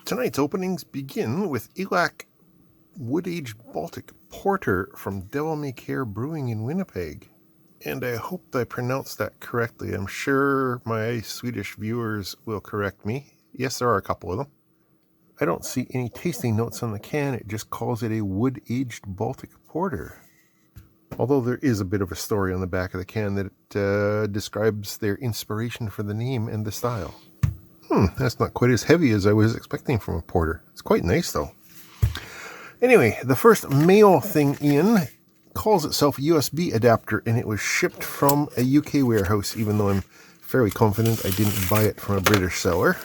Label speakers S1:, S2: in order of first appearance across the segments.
S1: Tonight's openings begin with Elac Wood-Aged Baltic Porter from Devil May Care Brewing in Winnipeg. And I hope I pronounced that correctly. I'm sure my Swedish viewers will correct me. Yes, there are a couple of them. I don't see any tasting notes on the can. It just calls it a wood-aged Baltic Porter. Although there is a bit of a story on the back of the can that describes their inspiration for the name and the style. That's not quite as heavy as I was expecting from a porter. It's quite nice, though. Anyway, the first mail thing in calls itself a USB adapter, and it was shipped from a UK warehouse, even though I'm fairly confident I didn't buy it from a British seller.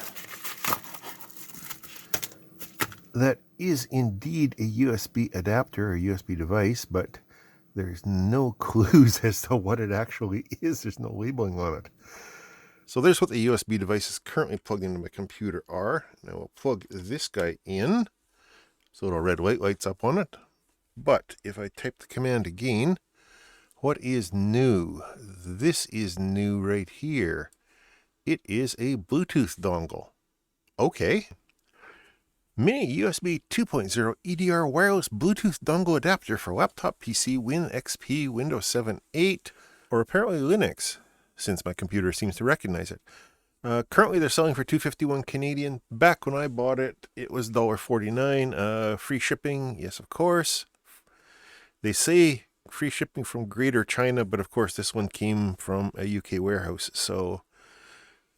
S1: That is indeed a USB adapter or USB device, but there's no clues as to what it actually is. There's no labeling on it. So there's what the USB devices currently plugged into my computer are. Now we'll plug this guy in. So little red light lights up on it. But if I type the command again, what is new? This is new right here. It is a Bluetooth dongle. Okay. Mini USB 2.0 EDR wireless Bluetooth dongle adapter for laptop, PC, Win XP, Windows 7, 8, or apparently Linux, since my computer seems to recognize it. Currently they're selling for $2.51 Canadian. Back when I bought it, it was $1.49. Free shipping, yes, of course. They say free shipping from Greater China, but of course this one came from a UK warehouse, so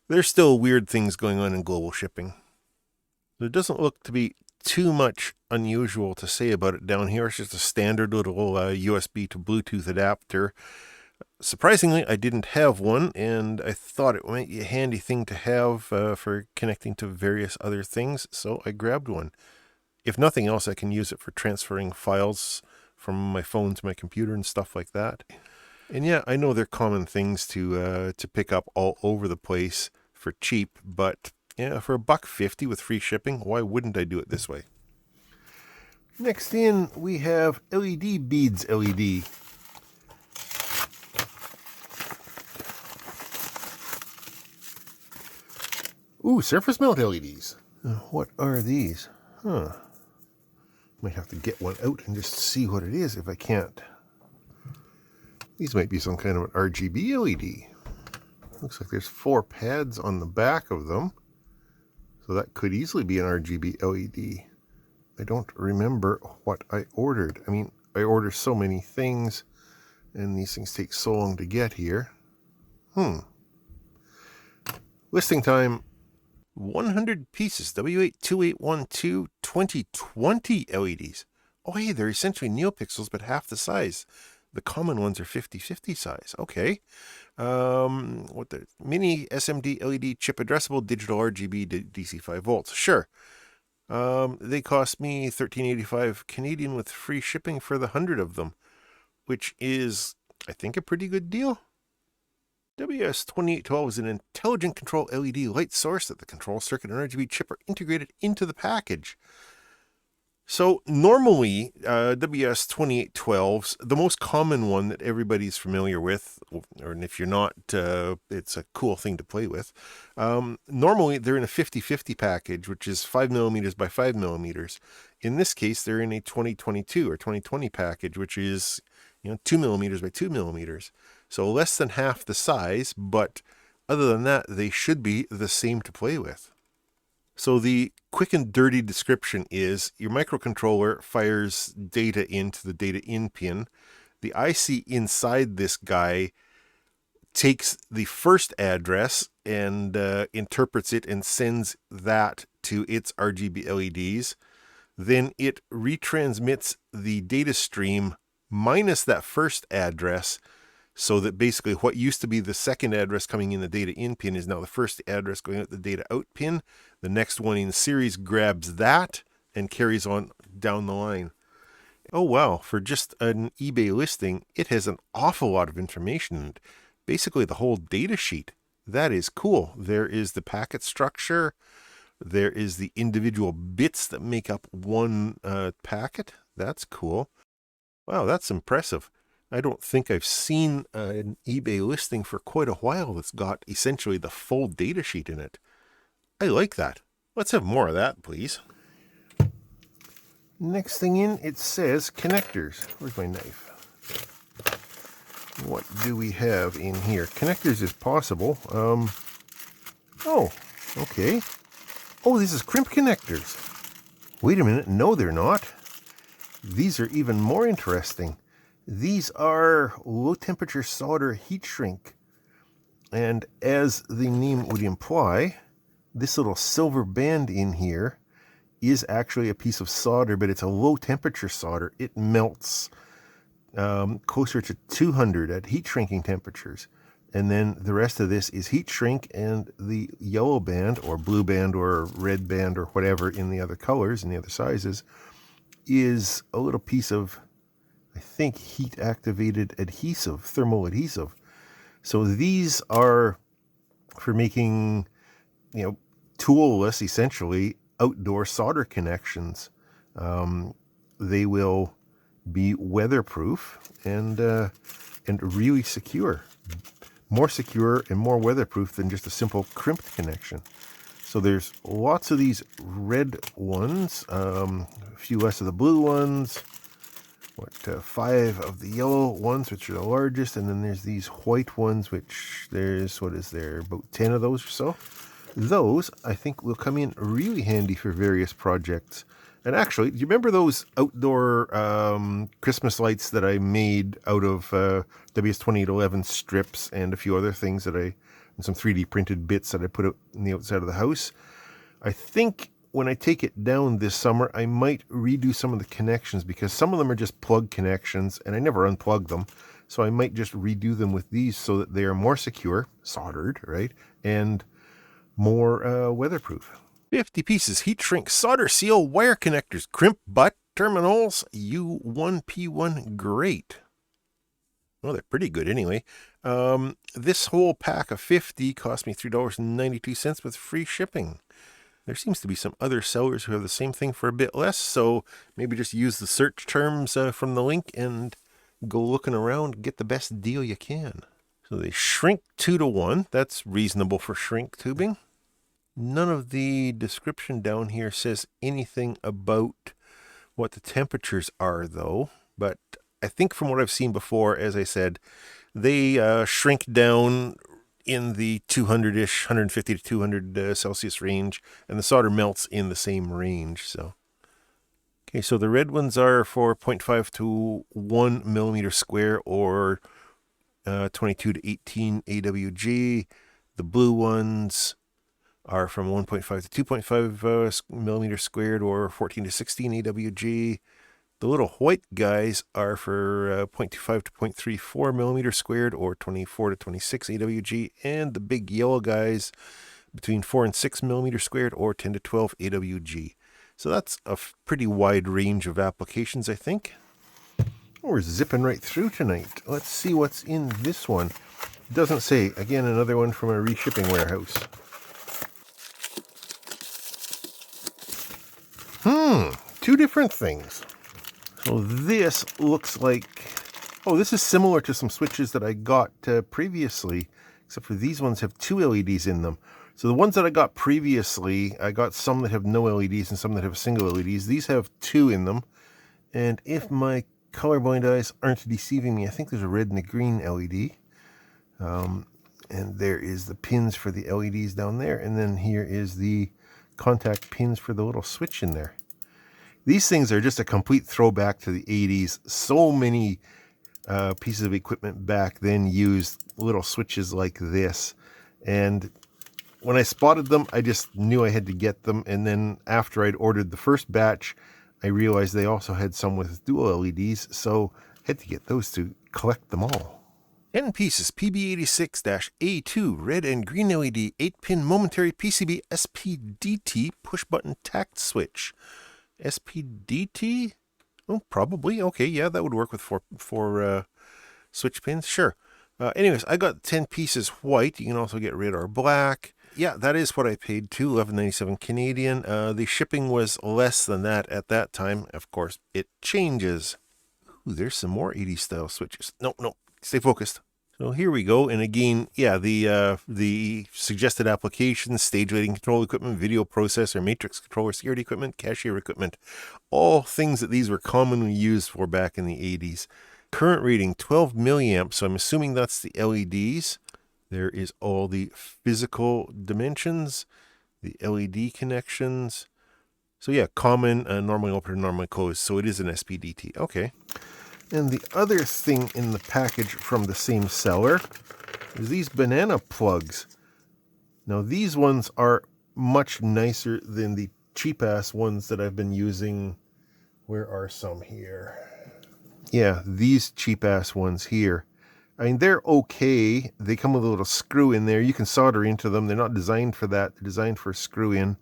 S1: there's still weird things going on in global shipping. There doesn't look to be too much unusual to say about it down here. It's just a standard little USB to Bluetooth adapter. Surprisingly, I didn't have one, and I thought it might be a handy thing to have for connecting to various other things, so I grabbed one. If nothing else, I can use it for transferring files from my phone to my computer and stuff like that. And yeah, I know they're common things to pick up all over the place for cheap, but yeah, for $1.50 with free shipping, why wouldn't I do it this way? Next in, we have LED Beads LED. Ooh, surface mount LEDs. What are these? Might have to get one out and just see what it is if I can't. These might be some kind of an RGB LED. Looks like there's 4 pads on the back of them. So that could easily be an RGB LED. I don't remember what I ordered. I mean, I order so many things, and these things take so long to get here. Listing time, 100 pieces, W82812 2020 LEDs. Oh, hey, they're essentially NeoPixels, but half the size. The common ones are 50/50 size. Okay. What the mini SMD LED chip addressable digital RGB DC 5 volts. Sure. They cost me $13.85 Canadian with free shipping for the 100 of them, which is, I think, a pretty good deal. WS2812 is an intelligent control LED light source that the control circuit and RGB chip are integrated into the package. So normally, WS2812s, the most common one that everybody's familiar with, or if you're not, it's a cool thing to play with. Normally, they're in a 50/50 package, which is 5mm by 5mm. In this case, they're in a 2022 or 2020 package, which is 2mm by 2mm. So less than half the size, but other than that, they should be the same to play with. So the quick and dirty description is your microcontroller fires data into the data in pin. The IC inside this guy takes the first address and interprets it and sends that to its RGB LEDs. Then it retransmits the data stream minus that first address, so that basically what used to be the second address coming in the data in pin is now the first address going out the data out pin. The next one in series grabs that and carries on down the line. Oh wow, for just an eBay listing, it has an awful lot of information in it. Basically the whole data sheet. That is cool. There is the packet structure. There is the individual bits that make up one packet. That's cool. Wow, that's impressive. I don't think I've seen an eBay listing for quite a while that's got essentially the full data sheet in it. I like that. Let's have more of that, please. Next thing in, it says connectors. Where's my knife? What do we have in here? Connectors is possible. Oh, okay. Oh, this is crimp connectors. Wait a minute. No, they're not. These are even more interesting. These are low temperature solder heat shrink. And as the name would imply, this little silver band in here is actually a piece of solder, but it's a low temperature solder. It melts closer to 200 at heat shrinking temperatures. And then the rest of this is heat shrink, and the yellow band or blue band or red band or whatever in the other colors and the other sizes is a little piece of, I think, heat activated adhesive, thermal adhesive. So these are for making, toolless, essentially, outdoor solder connections. They will be weatherproof and really secure. More secure and more weatherproof than just a simple crimped connection. So there's lots of these red ones, a few less of the blue ones, 5 of the yellow ones, which are the largest, and then there's these white ones, which there's, about 10 of those or so. Those, I think, will come in really handy for various projects. And actually, do you remember those outdoor Christmas lights that I made out of WS2811 strips and a few other things and some 3D printed bits that I put out in the outside of the house? I think when I take it down this summer, I might redo some of the connections, because some of them are just plug connections and I never unplug them. So I might just redo them with these so that they are more secure, soldered, right? And more weatherproof. 50 pieces heat shrink solder seal wire connectors, crimp butt terminals, U1P1, great. Well, they're pretty good anyway. This whole pack of 50 cost me $3.92 with free shipping. There seems to be some other sellers who have the same thing for a bit less, so maybe just use the search terms from the link and go looking around, get the best deal you can. So they shrink 2-to-1. That's reasonable for shrink tubing. None of the description down here says anything about what the temperatures are, though. But I think from what I've seen before, as I said, they shrink down in the 200-ish, 150 to 200 Celsius range, and the solder melts in the same range. So, okay, so the red ones are for 0.5 to 1 millimeter square, or 22 to 18 AWG. The blue ones are from 1.5 to 2.5 millimeters squared, or 14 to 16 AWG. The little white guys are for 0.25 to 0.34 millimeters squared, or 24 to 26 AWG. And the big yellow guys between 4 and 6 millimeters squared, or 10 to 12 AWG. So that's a pretty wide range of applications, I think. We're zipping right through tonight. Let's see what's in this one. It doesn't say. Again, another one from a reshipping warehouse. Two different things. So this looks like, this is similar to some switches that I got previously, except for these ones have 2 LEDs in them. So the ones that I got previously, I got some that have no LEDs and some that have single LEDs. These have 2 in them. And if my colorblind eyes aren't deceiving me, I think there's a red and a green LED. And there is the pins for the LEDs down there. And then here is the contact pins for the little switch in there. These things are just a complete throwback to the 80s. So many pieces of equipment back then used little switches like this. And when I spotted them, I just knew I had to get them. And then after I'd ordered the first batch, I realized they also had some with dual LEDs. So I had to get those to collect them all. 10 pieces PB86-A2 red and green LED 8-pin momentary PCB SPDT push-button tact switch. SPDT? Oh, probably. Okay, yeah, that would work with four switch pins. Sure. Anyways, I got 10 pieces white. You can also get red or black. Yeah, that is what I paid too, $11.97 Canadian. The shipping was less than that at that time. Of course, it changes. Ooh, there's some more 80s style switches. No, stay focused. So here we go, and again, yeah, the suggested applications: stage lighting control equipment, video processor, matrix controller, security equipment, cashier equipment, all things that these were commonly used for back in the 80s. Current rating 12 milliamps, so I'm assuming that's the LEDs. There is all the physical dimensions, the LED connections. So yeah, common, normally open, normally closed. So it is an SPDT. Okay. And the other thing in the package from the same seller is these banana plugs. Now these ones are much nicer than the cheap-ass ones that I've been using. Where are some here? Yeah, these cheap-ass ones here. I mean, they're okay. They come with a little screw in there. You can solder into them. They're not designed for that. They're designed for a screw in.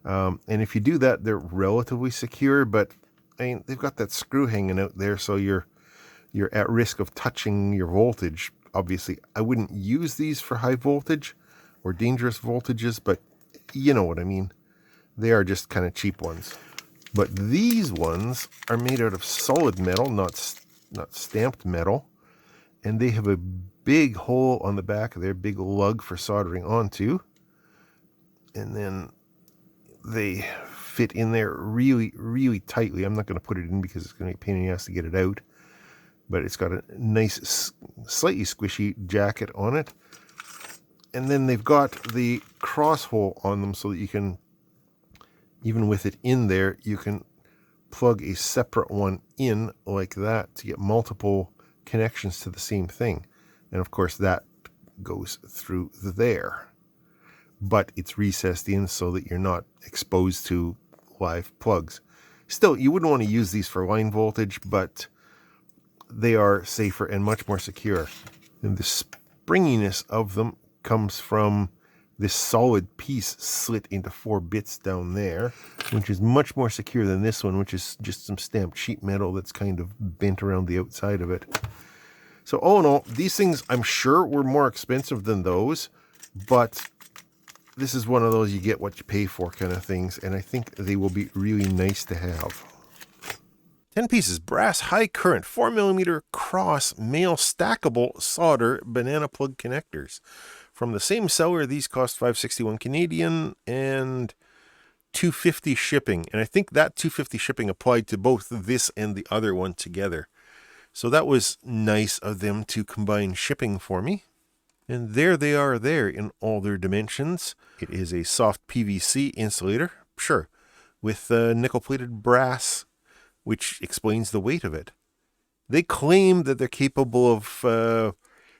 S1: And if you do that, they're relatively secure, but I mean, they've got that screw hanging out there, so you're at risk of touching your voltage. Obviously, I wouldn't use these for high voltage or dangerous voltages, but you know what I mean. They are just kind of cheap ones. But these ones are made out of solid metal, not stamped metal, and they have a big hole on the back of their big lug for soldering onto, and then they fit in there really, really tightly. I'm not going to put it in because it's going to be a pain in the ass to get it out, but it's got a nice, slightly squishy jacket on it. And then they've got the cross hole on them so that you can, even with it in there, you can plug a separate one in like that to get multiple connections to the same thing. And of course that goes through there, but it's recessed in so that you're not exposed to live plugs. Still, you wouldn't want to use these for line voltage, but they are safer and much more secure. And the springiness of them comes from this solid piece slit into 4 bits down there, which is much more secure than this one, which is just some stamped sheet metal that's kind of bent around the outside of it. So all in all, these things I'm sure were more expensive than those, but this is one of those you get what you pay for kind of things, and I think they will be really nice to have. 10 pieces, brass high current 4mm cross male stackable solder banana plug connectors. From the same seller, these cost $5.61 Canadian and $2.50 shipping. And I think that $2.50 shipping applied to both this and the other one together. So that was nice of them to combine shipping for me. And there they are there in all their dimensions. It is a soft PVC insulator, sure, with nickel-plated brass, which explains the weight of it. They claim that they're capable of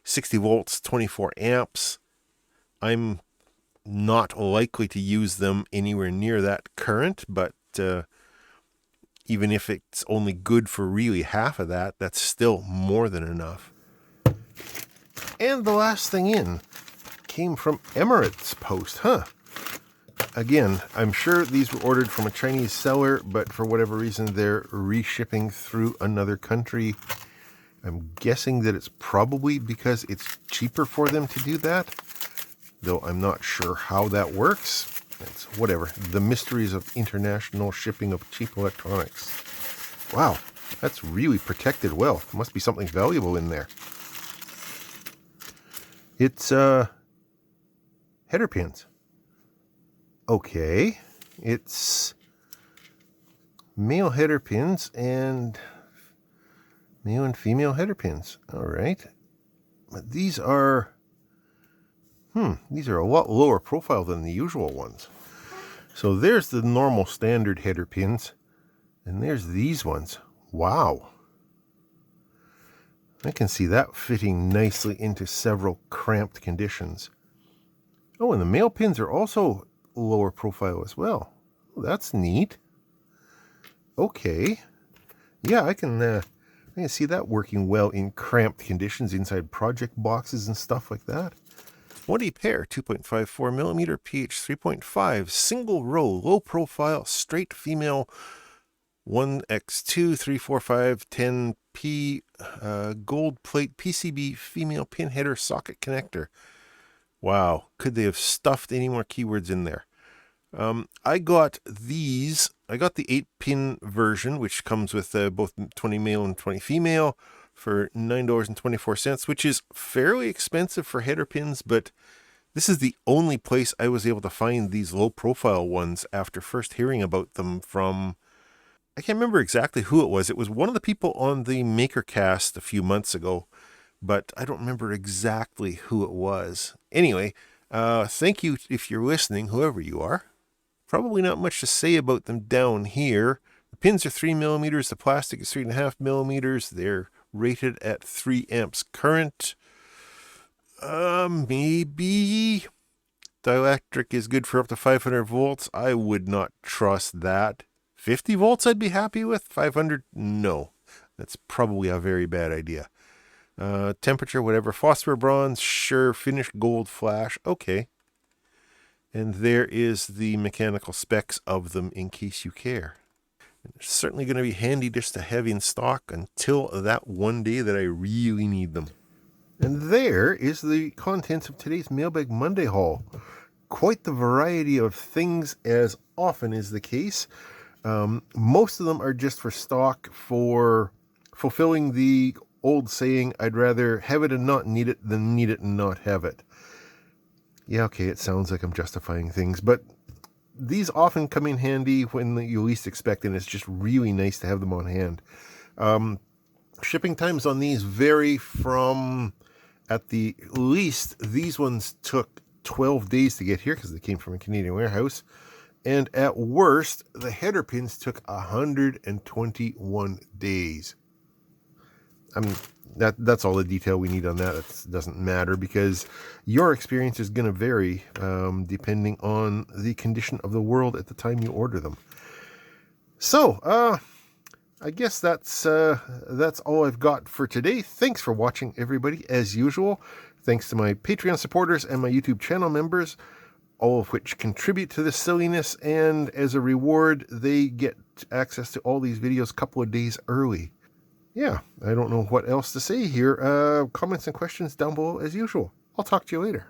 S1: 60 volts, 24 amps. I'm not likely to use them anywhere near that current, but even if it's only good for really half of that, that's still more than enough. And the last thing in came from Emirates Post, Again, I'm sure these were ordered from a Chinese seller, but for whatever reason, they're reshipping through another country. I'm guessing that it's probably because it's cheaper for them to do that, though I'm not sure how that works. It's whatever. The mysteries of international shipping of cheap electronics. Wow, that's really protected well. Must be something valuable in there. It's header pins. Okay, it's male header pins and male and female header pins. All right, but these are a lot lower profile than the usual ones. So there's the normal standard header pins, and there's these ones. Wow. I can see that fitting nicely into several cramped conditions. Oh, and the male pins are also lower profile as well. Oh, that's neat. Okay. Yeah, I can see that working well in cramped conditions inside project boxes and stuff like that. 20 pair, 2.54mm pH 3.5, single row, low profile, straight female 1x2 345 10p gold plate PCB female pin header socket connector. Wow, could they have stuffed any more keywords in there? I got these. I got the 8-pin version, which comes with both 20 male and 20 female for $9.24, which is fairly expensive for header pins, but this is the only place I was able to find these low-profile ones after first hearing about them from, I can't remember exactly who it was. It was one of the people on the MakerCast a few months ago, but I don't remember exactly who it was. Anyway, thank you if you're listening, whoever you are. Probably not much to say about them down here. The pins are 3mm, the plastic is 3.5mm. They're rated at 3 amps current. Maybe dielectric is good for up to 500 volts. I would not trust that. 50 volts I'd be happy with. 500, no. That's probably a very bad idea. Temperature, whatever. Phosphor bronze, sure. Finished gold flash, okay. And there is the mechanical specs of them in case you care. It's certainly going to be handy just to have in stock until that one day that I really need them. And there is the contents of today's Mailbag Monday haul. Quite the variety of things, as often is the case. Most of them are just for stock, for fulfilling the old saying, I'd rather have it and not need it than need it and not have it. Yeah, okay, it sounds like I'm justifying things, but these often come in handy when you least expect, and it's just really nice to have them on hand. Shipping times on these vary from, at the least, these ones took 12 days to get here because they came from a Canadian warehouse. And at worst, the header pins took 121 days. That's all the detail we need on that. It doesn't matter because your experience is going to vary depending on the condition of the world at the time you order them. So, I guess that's all I've got for today. Thanks for watching, everybody, as usual. Thanks to my Patreon supporters and my YouTube channel members, all of which contribute to this silliness, and as a reward, they get access to all these videos a couple of days early. Yeah, I don't know what else to say here. Comments and questions down below as usual. I'll talk to you later.